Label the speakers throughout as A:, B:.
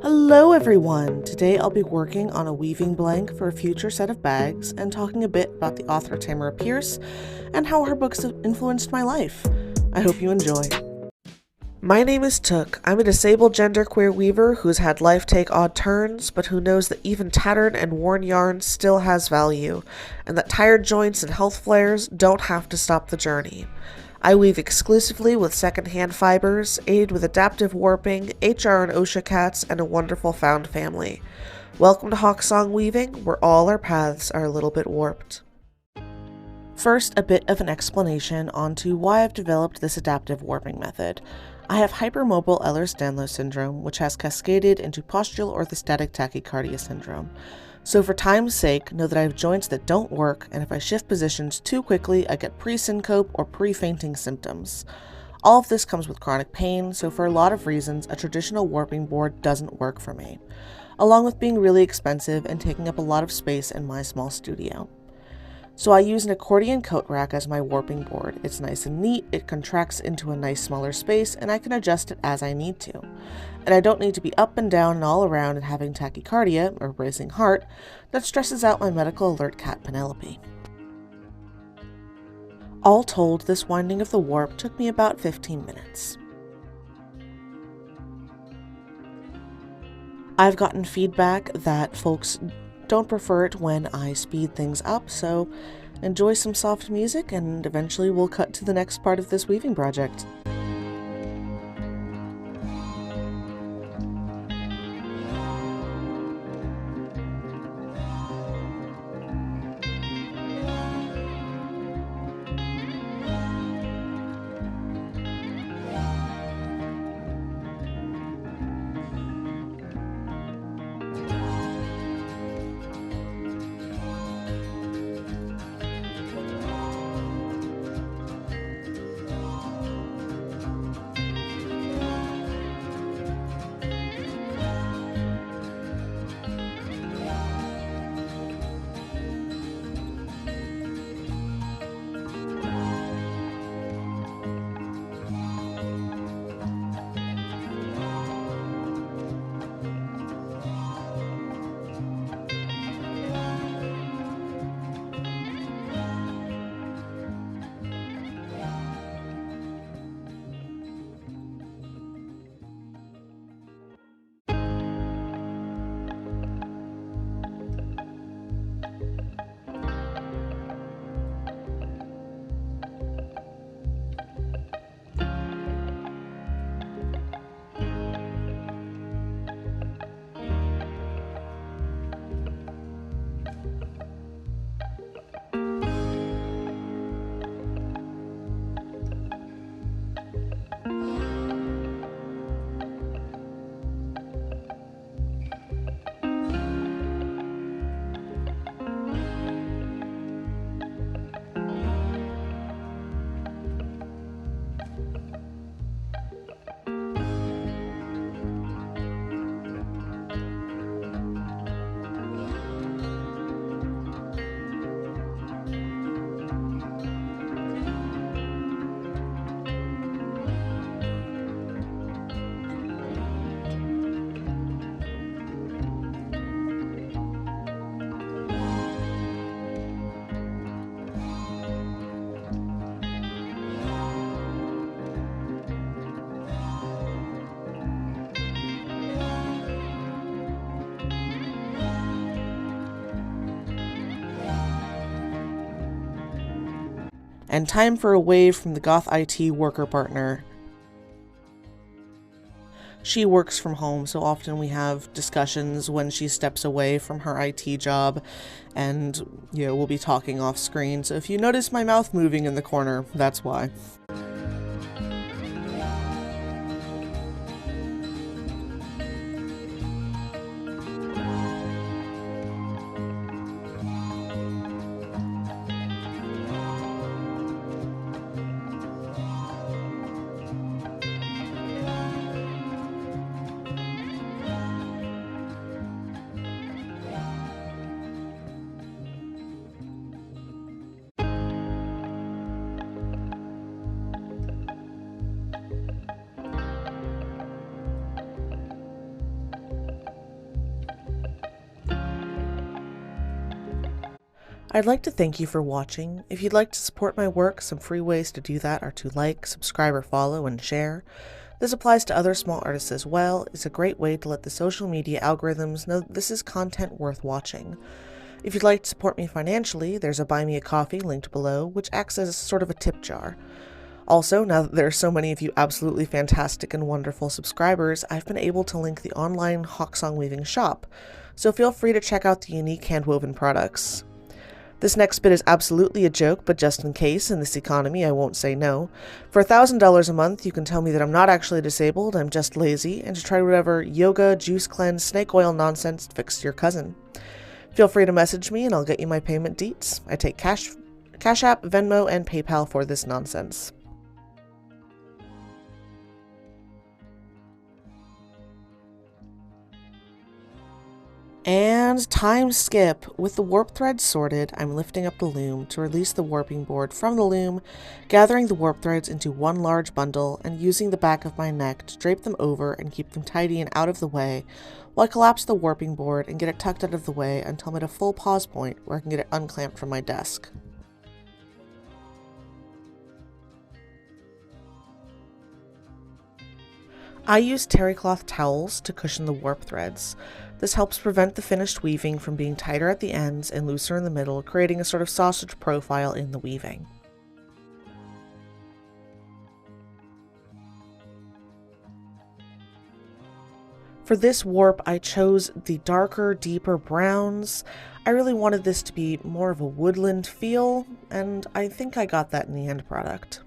A: Hello everyone! Today I'll be working on a weaving blank for a future set of bags and talking a bit about the author Tamora Pierce and how her books have influenced my life. I hope you enjoy. My name is Took. I'm a disabled genderqueer weaver who's had life take odd turns, but who knows that even tattered and worn yarn still has value, and that tired joints and health flares don't have to stop the journey. I weave exclusively with secondhand fibers, aided with adaptive warping, HR and OSHA cats, and a wonderful found family. Welcome to Hawksong Weaving, where all our paths are a little bit warped. First, a bit of an explanation onto why I've developed this adaptive warping method. I have hypermobile Ehlers-Danlos syndrome, which has cascaded into postural orthostatic tachycardia syndrome. So for time's sake, know that I have joints that don't work, and if I shift positions too quickly, I get pre-syncope or pre-fainting symptoms. All of this comes with chronic pain, so for a lot of reasons, a traditional warping board doesn't work for me, along with being really expensive and taking up a lot of space in my small studio. So I use an accordion coat rack as my warping board. It's nice and neat, it contracts into a nice smaller space, and I can adjust it as I need to. And I don't need to be up and down and all around and having tachycardia, or racing heart, that stresses out my medical alert cat Penelope. All told, this winding of the warp took me about 15 minutes. I've gotten feedback that folks don't prefer it when I speed things up, so enjoy some soft music and eventually we'll cut to the next part of this weaving project. And time for a wave from the goth IT worker partner. She works from home, so often we have discussions when she steps away from her IT job, and we'll be talking off screen, so if you notice my mouth moving in the corner, that's why. I'd like to thank you for watching. If you'd like to support my work, some free ways to do that are to like, subscribe, or follow, and share. This applies to other small artists as well. It's a great way to let the social media algorithms know that this is content worth watching. If you'd like to support me financially, there's a Buy Me a Coffee linked below, which acts as sort of a tip jar. Also, now that there are so many of you absolutely fantastic and wonderful subscribers, I've been able to link the online Hawksong Weaving shop, so feel free to check out the unique handwoven products. This next bit is absolutely a joke, but just in case, in this economy, I won't say no. For $1,000 a month, you can tell me that I'm not actually disabled, I'm just lazy, and to try whatever yoga, juice cleanse, snake oil nonsense fixed your cousin. Feel free to message me and I'll get you my payment deets. I take Cash App, Venmo, and PayPal for this nonsense. And time skip. With the warp threads sorted, I'm lifting up the loom to release the warping board from the loom, gathering the warp threads into one large bundle, and using the back of my neck to drape them over and keep them tidy and out of the way, while I collapse the warping board and get it tucked out of the way until I'm at a full pause point where I can get it unclamped from my desk. I use terry cloth towels to cushion the warp threads. This helps prevent the finished weaving from being tighter at the ends and looser in the middle, creating a sort of sausage profile in the weaving. For this warp, I chose the darker, deeper browns. I really wanted this to be more of a woodland feel, and I think I got that in the end product.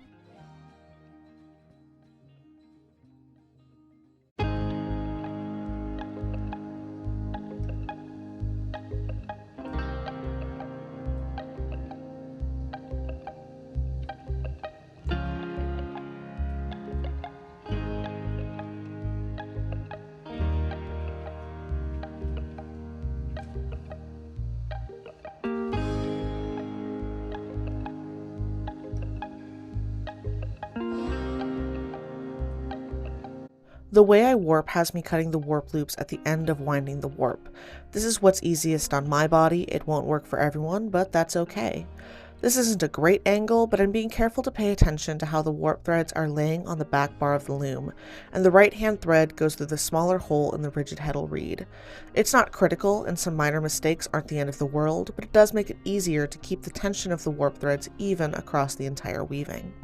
A: The way I warp has me cutting the warp loops at the end of winding the warp. This is what's easiest on my body. It won't work for everyone, but that's okay. This isn't a great angle, but I'm being careful to pay attention to how the warp threads are laying on the back bar of the loom, and the right hand thread goes through the smaller hole in the rigid heddle reed. It's not critical, and some minor mistakes aren't the end of the world, but it does make it easier to keep the tension of the warp threads even across the entire weaving.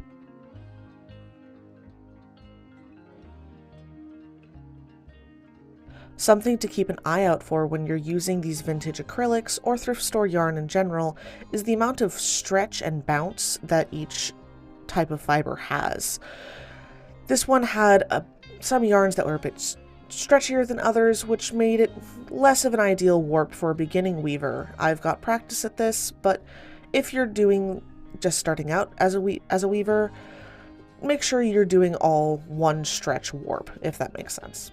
A: Something to keep an eye out for when you're using these vintage acrylics or thrift store yarn in general is the amount of stretch and bounce that each type of fiber has. This one had some yarns that were a bit stretchier than others, which made it less of an ideal warp for a beginning weaver. I've got practice at this, but if you're just starting out as a weaver, make sure you're doing all one stretch warp, if that makes sense.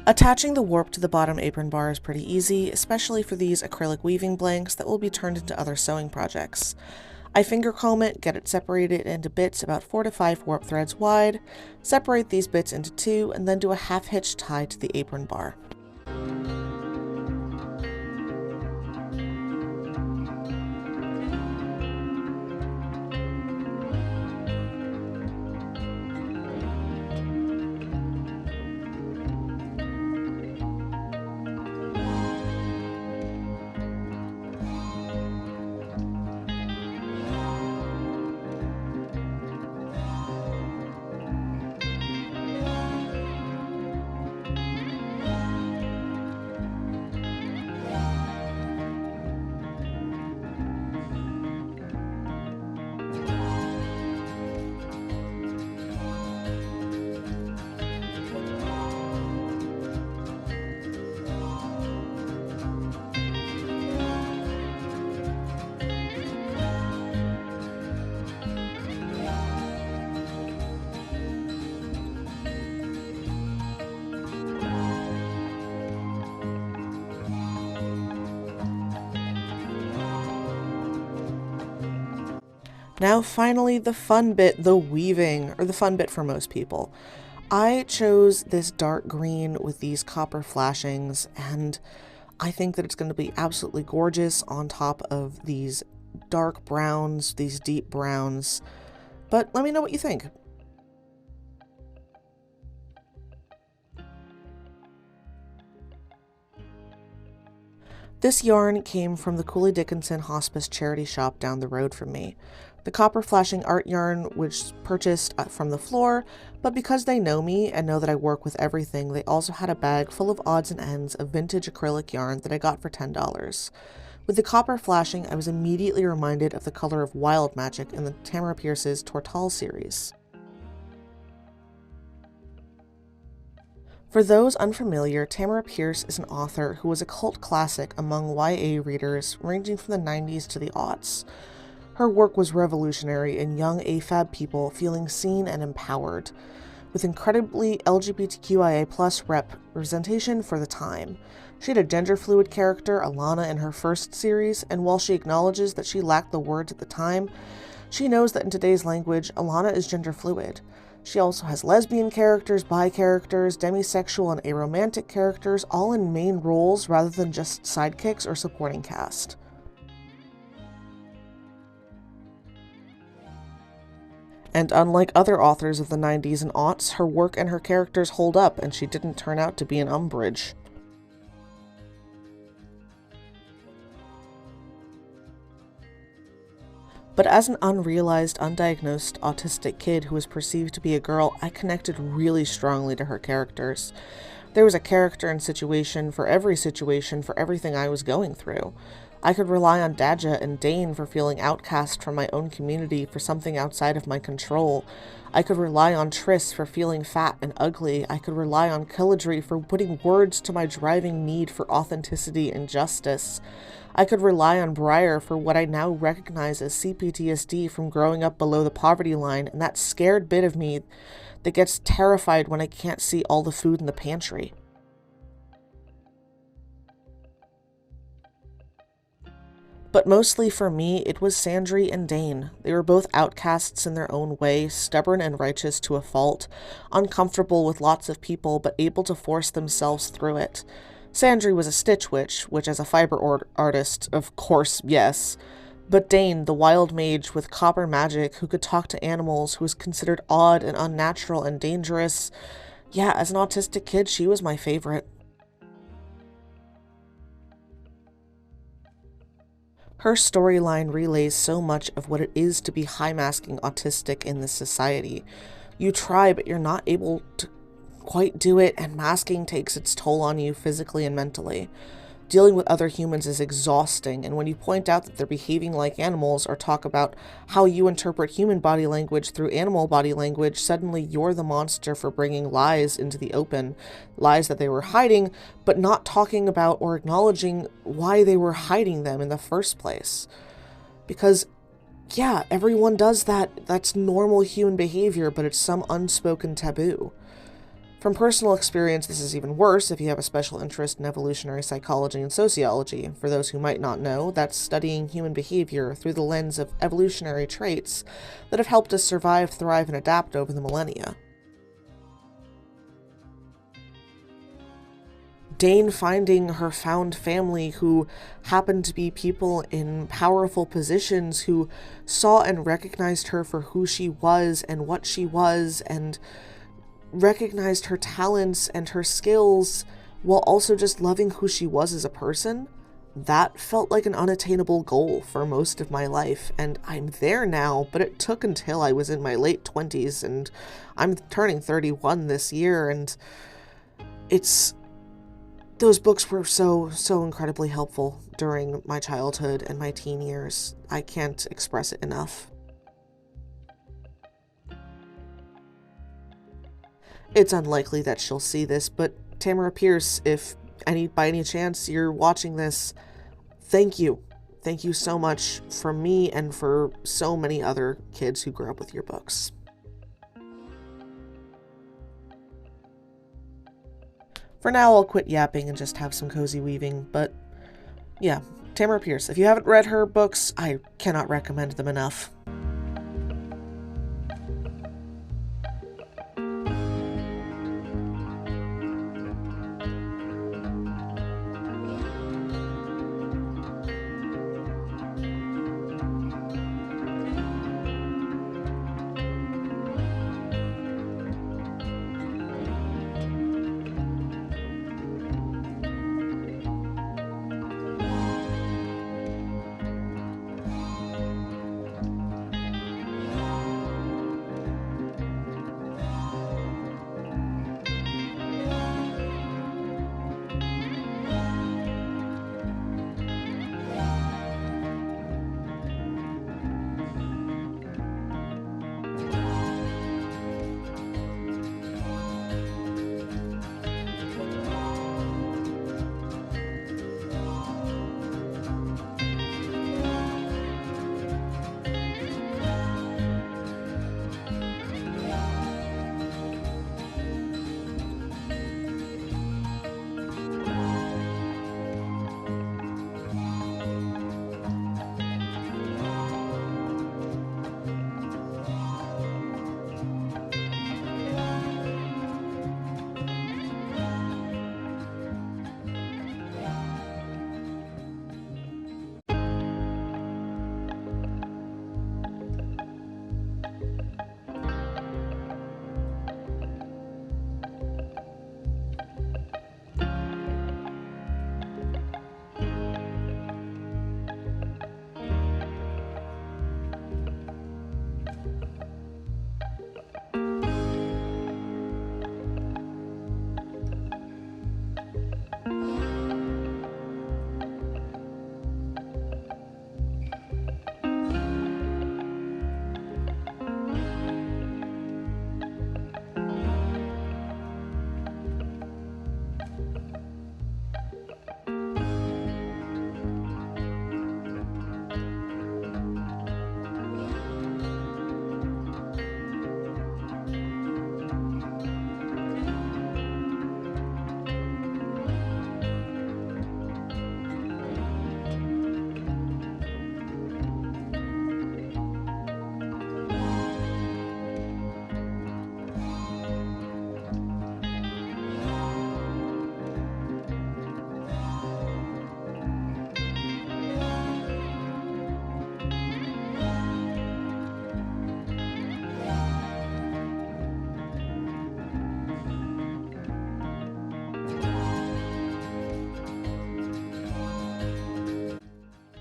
A: Attaching the warp to the bottom apron bar is pretty easy, especially for these acrylic weaving blanks that will be turned into other sewing projects. I finger comb it, get it separated into bits about 4 to 5 warp threads wide, separate these bits into 2, and then do a half hitch tie to the apron bar. Now finally the fun bit, the weaving, or the fun bit for most people. I chose this dark green with these copper flashings, and I think that it's going to be absolutely gorgeous on top of these dark browns, these deep browns. But let me know what you think. This yarn came from the Cooley Dickinson Hospice charity shop down the road from me. The copper flashing art yarn was purchased from the floor, but because they know me and know that I work with everything, they also had a bag full of odds and ends of vintage acrylic yarn that I got for $10. With the copper flashing, I was immediately reminded of the color of Wild Magic in the Tamora Pierce's Tortal series. For those unfamiliar, Tamora Pierce is an author who was a cult classic among YA readers ranging from the 90s to the aughts. Her work was revolutionary in young AFAB people feeling seen and empowered, with incredibly LGBTQIA+ representation for the time. She had a gender-fluid character, Alana, in her first series, and while she acknowledges that she lacked the words at the time, she knows that in today's language, Alana is gender-fluid. She also has lesbian characters, bi characters, demisexual and aromantic characters, all in main roles rather than just sidekicks or supporting cast. And unlike other authors of the 90s and aughts, her work and her characters hold up, and she didn't turn out to be an Umbridge. But as an unrealized, undiagnosed autistic kid who was perceived to be a girl, I connected really strongly to her characters. There was a character and situation for everything I was going through. I could rely on Daja and Dane for feeling outcast from my own community for something outside of my control. I could rely on Triss for feeling fat and ugly. I could rely on Killadry for putting words to my driving need for authenticity and justice. I could rely on Briar for what I now recognize as CPTSD from growing up below the poverty line, and that scared bit of me that gets terrified when I can't see all the food in the pantry. But mostly for me, it was Sandry and Dane. They were both outcasts in their own way, stubborn and righteous to a fault, uncomfortable with lots of people, but able to force themselves through it. Sandry was a Stitch Witch, which as a fiber artist, of course, yes. But Dane, the wild mage with copper magic who could talk to animals, who was considered odd and unnatural and dangerous. Yeah, as an autistic kid, she was my favorite. Her storyline relays so much of what it is to be high-masking autistic in this society. You try, but you're not able to quite do it, and masking takes its toll on you physically and mentally. Dealing with other humans is exhausting, and when you point out that they're behaving like animals or talk about how you interpret human body language through animal body language, suddenly you're the monster for bringing lies into the open, lies that they were hiding, but not talking about or acknowledging why they were hiding them in the first place. Because, yeah, everyone does that. That's normal human behavior, but it's some unspoken taboo. From personal experience, this is even worse if you have a special interest in evolutionary psychology and sociology. For those who might not know, that's studying human behavior through the lens of evolutionary traits that have helped us survive, thrive, and adapt over the millennia. Dane finding her found family who happened to be people in powerful positions who saw and recognized her for who she was and what she was, and recognized her talents and her skills while also just loving who she was as a person. That felt like an unattainable goal for most of my life, and I'm there now, but it took until I was in my late 20s, and I'm turning 31 this year, and those books were so incredibly helpful during my childhood and my teen years. I can't express it enough. It's unlikely that she'll see this, but Tamora Pierce, if by any chance you're watching this, thank you. Thank you so much from me and for so many other kids who grew up with your books. For now, I'll quit yapping and just have some cozy weaving, but yeah, Tamora Pierce. If you haven't read her books, I cannot recommend them enough.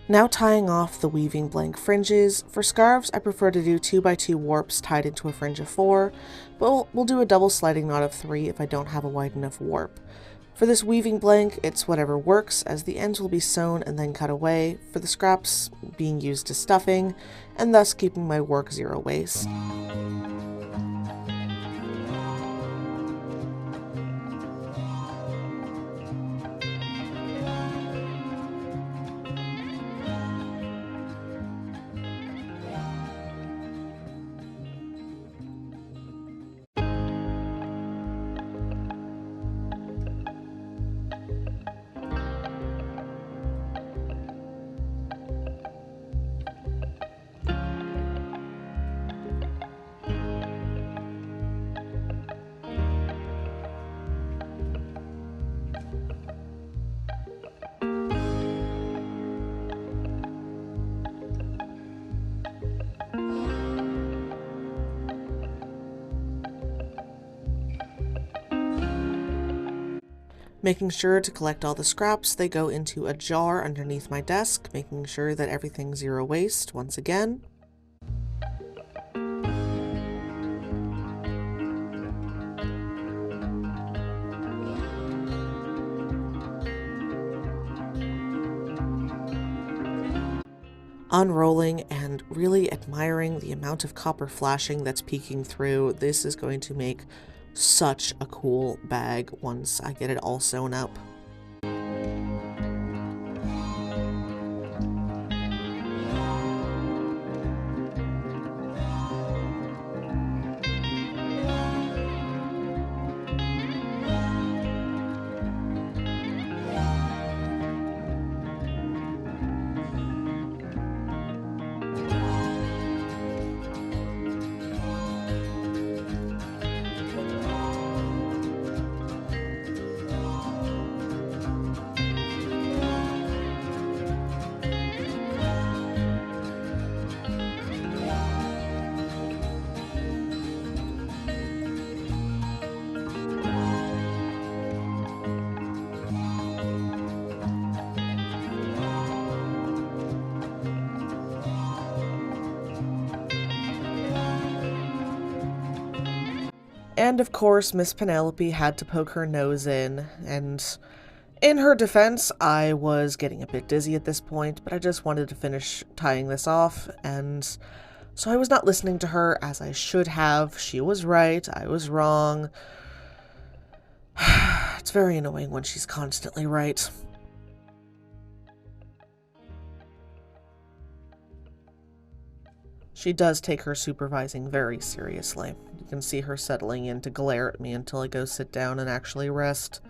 A: Now tying off the weaving blank fringes. For scarves, I prefer to do 2x2 warps tied into a fringe of 4, but we'll do a double sliding knot of 3 if I don't have a wide enough warp. For this weaving blank, it's whatever works, as the ends will be sewn and then cut away, for the scraps being used as stuffing, and thus keeping my work zero waste. Making sure to collect all the scraps, they go into a jar underneath my desk, making sure that everything's zero waste once again. Unrolling and really admiring the amount of copper flashing that's peeking through. This is going to make such a cool bag once I get it all sewn up. And of course, Miss Penelope had to poke her nose in, and in her defense, I was getting a bit dizzy at this point, but I just wanted to finish tying this off, and so I was not listening to her as I should have. She was right, I was wrong. It's very annoying when she's constantly right. She does take her supervising very seriously. You can see her settling in to glare at me until I go sit down and actually rest.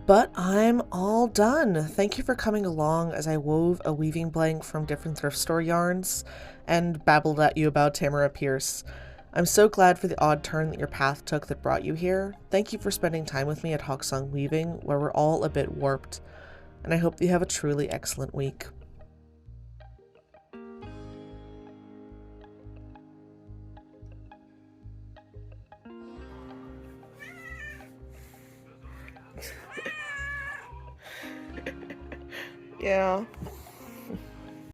A: But I'm all done. Thank you for coming along as I wove a weaving blank from different thrift store yarns and babbled at you about Tamora Pierce. I'm so glad for the odd turn that your path took that brought you here. Thank you for spending time with me at Hawksong Weaving, where we're all a bit warped, and I hope you have a truly excellent week. Yeah.